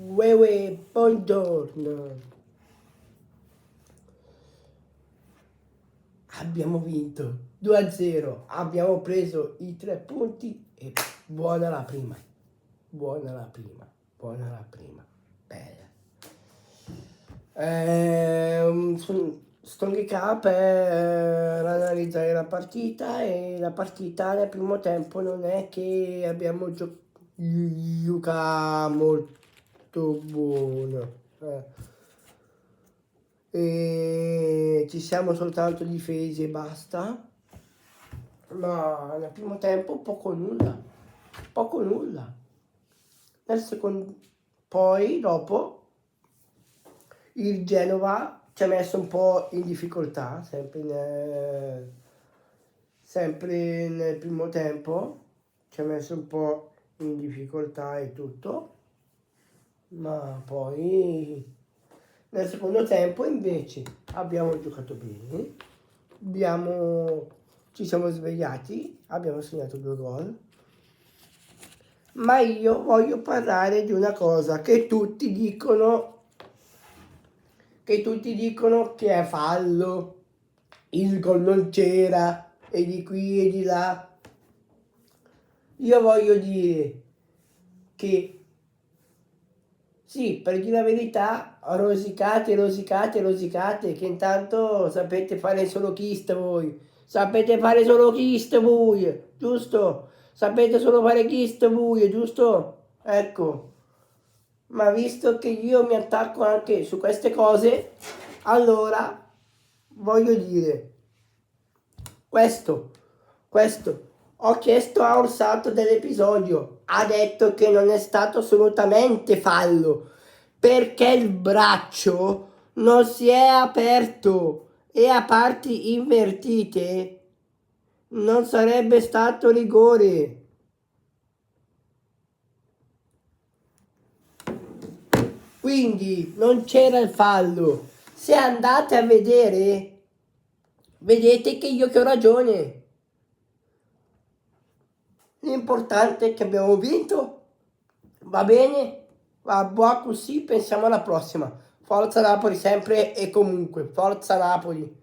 Uè, buongiorno. Abbiamo vinto 2-0, abbiamo preso i 3 punti e buona la prima. Buona la prima, buona la prima. Bella. Sto recap per analizzare la partita, e la partita nel primo tempo non è che abbiamo giocato molto buono. E ci siamo soltanto difesi e basta, ma nel primo tempo poco nulla. Nel secondo, poi dopo il Genova ci ha messo un po' in difficoltà, sempre nel primo tempo ci ha messo un po' in difficoltà e tutto, ma poi nel secondo tempo invece abbiamo giocato bene, ci siamo svegliati, abbiamo segnato 2 gol, ma io voglio parlare di una cosa che tutti dicono che è fallo, il gol non c'era, e di qui e di là. Io voglio dire che sì, per dire la verità, rosicate, che intanto sapete fare solo chist voi. Sapete fare solo chist voi, giusto? Sapete solo fare chist voi, giusto? Ecco. Ma visto che io mi attacco anche su queste cose, allora voglio dire questo. Ho chiesto a Orsato dell'episodio, ha detto che non è stato assolutamente fallo, perché il braccio non si è aperto e a parti invertite non sarebbe stato rigore. Quindi non c'era il fallo. Se andate a vedere, vedete che io che ho ragione. L'importante è che abbiamo vinto, va bene, va buono così, pensiamo alla prossima. Forza Napoli sempre e comunque, forza Napoli.